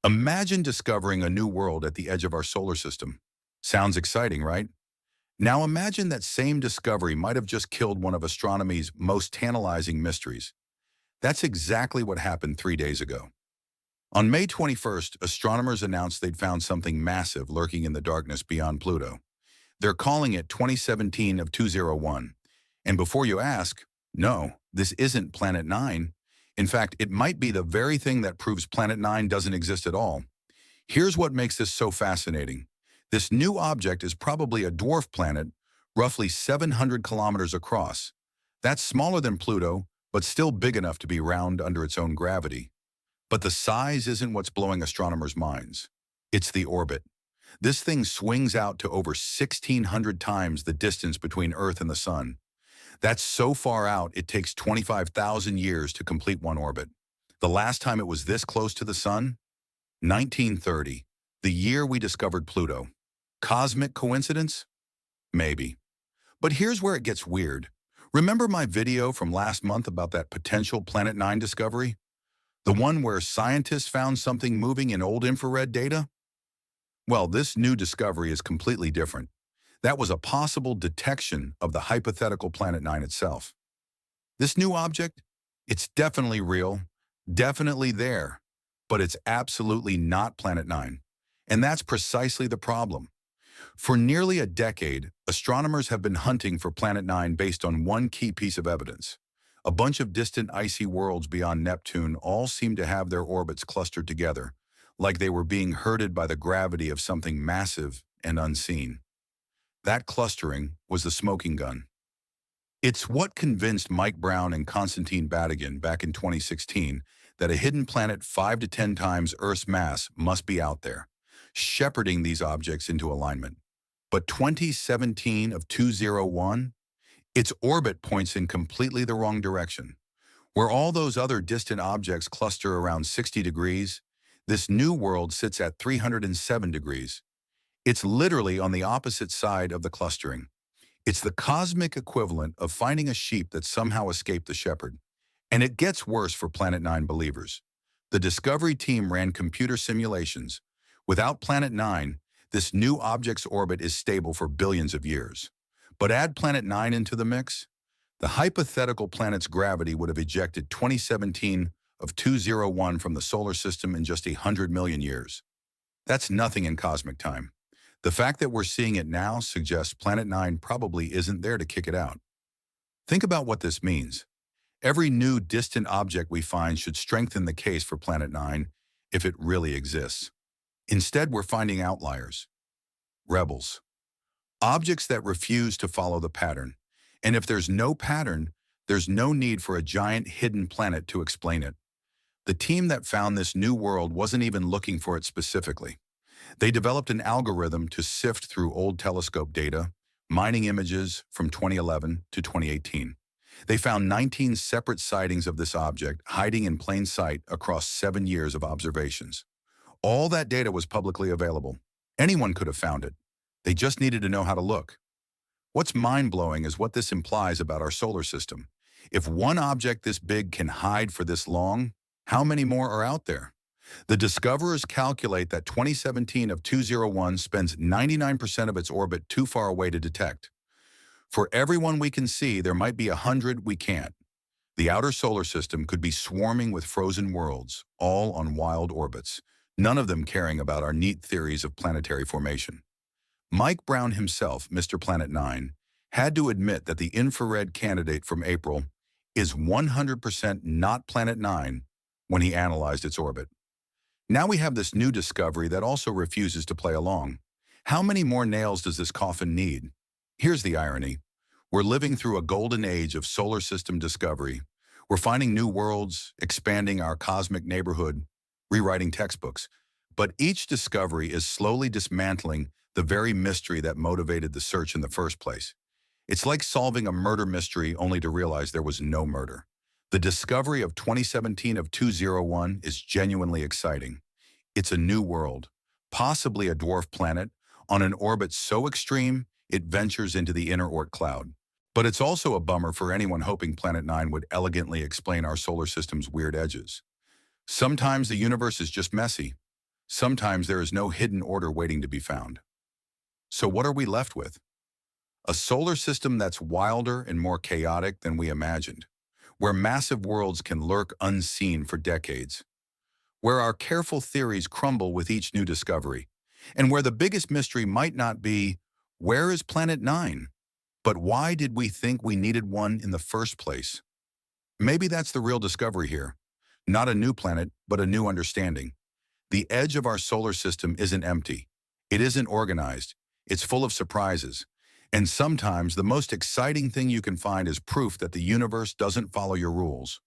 Imagine discovering a new world at the edge of our solar system. Sounds exciting, right? Now imagine that same discovery might have just killed one of astronomy's most tantalizing mysteries. That's exactly what happened 3 days ago. On May 21st, astronomers announced they'd found something massive lurking in the darkness beyond Pluto. They're calling it 2017 of 201. And before you ask, no, this isn't Planet 9. In fact, it might be the very thing that proves Planet 9 doesn't exist at all. Here's what makes this so fascinating. This new object is probably a dwarf planet, roughly 700 kilometers across. That's smaller than Pluto, but still big enough to be round under its own gravity. But the size isn't what's blowing astronomers' minds. It's the orbit. This thing swings out to over 1,600 times the distance between Earth and the Sun. That's so far out, it takes 25,000 years to complete one orbit. The last time it was this close to the Sun? 1930, the year we discovered Pluto. Cosmic coincidence? Maybe. But here's where it gets weird. Remember my video from last month about that potential Planet 9 discovery? The one where scientists found something moving in old infrared data? Well, this new discovery is completely different. That was a possible detection of the hypothetical Planet 9 itself. This new object? It's definitely real, definitely there, but it's absolutely not Planet 9. And that's precisely the problem. For nearly a decade, astronomers have been hunting for Planet 9 based on one key piece of evidence. A bunch of distant icy worlds beyond Neptune all seem to have their orbits clustered together, like they were being herded by the gravity of something massive and unseen. That clustering was the smoking gun. It's what convinced Mike Brown and Konstantin Batygin back in 2016 that a hidden planet 5 to 10 times Earth's mass must be out there, shepherding these objects into alignment. But 2017 of 201, its orbit points in completely the wrong direction. Where all those other distant objects cluster around 60 degrees, this new world sits at 307 degrees. It's literally on the opposite side of the clustering. It's the cosmic equivalent of finding a sheep that somehow escaped the shepherd. And it gets worse for Planet 9 believers. The Discovery team ran computer simulations. Without Planet 9, this new object's orbit is stable for billions of years. But add Planet 9 into the mix, the hypothetical planet's gravity would have ejected 2017 of 201 from the solar system in just 100 million years. That's nothing in cosmic time. The fact that we're seeing it now suggests Planet 9 probably isn't there to kick it out. Think about what this means. Every new distant object we find should strengthen the case for Planet 9 if it really exists. Instead, we're finding outliers, rebels, objects that refuse to follow the pattern. And if there's no pattern, there's no need for a giant hidden planet to explain it. The team that found this new world wasn't even looking for it specifically. They developed an algorithm to sift through old telescope data, mining images from 2011 to 2018. They found 19 separate sightings of this object hiding in plain sight across 7 years of observations. All that data was publicly available. Anyone could have found it. They just needed to know how to look. What's mind-blowing is what this implies about our solar system. If one object this big can hide for this long, how many more are out there? The discoverers calculate that 2017 of 201 spends 99% of its orbit too far away to detect. For every one we can see, there might be 100 we can't. The outer solar system could be swarming with frozen worlds, all on wild orbits, none of them caring about our neat theories of planetary formation. Mike Brown himself, Mr. Planet 9, had to admit that the infrared candidate from April is 100% not Planet 9 when he analyzed its orbit. Now we have this new discovery that also refuses to play along. How many more nails does this coffin need? Here's the irony. We're living through a golden age of solar system discovery. We're finding new worlds, expanding our cosmic neighborhood, rewriting textbooks. But each discovery is slowly dismantling the very mystery that motivated the search in the first place. It's like solving a murder mystery only to realize there was no murder. The discovery of 2017 of 201 is genuinely exciting. It's a new world, possibly a dwarf planet, on an orbit so extreme it ventures into the inner Oort cloud. But it's also a bummer for anyone hoping Planet 9 would elegantly explain our solar system's weird edges. Sometimes the universe is just messy. Sometimes there is no hidden order waiting to be found. So what are we left with? A solar system that's wilder and more chaotic than we imagined, where massive worlds can lurk unseen for decades, where our careful theories crumble with each new discovery, and where the biggest mystery might not be, where is Planet 9? But why did we think we needed one in the first place? Maybe that's the real discovery here. Not a new planet, but a new understanding. The edge of our solar system isn't empty. It isn't organized. It's full of surprises. And sometimes the most exciting thing you can find is proof that the universe doesn't follow your rules.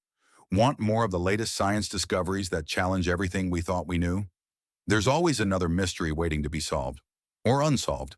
Want more of the latest science discoveries that challenge everything we thought we knew? There's always another mystery waiting to be solved, or unsolved.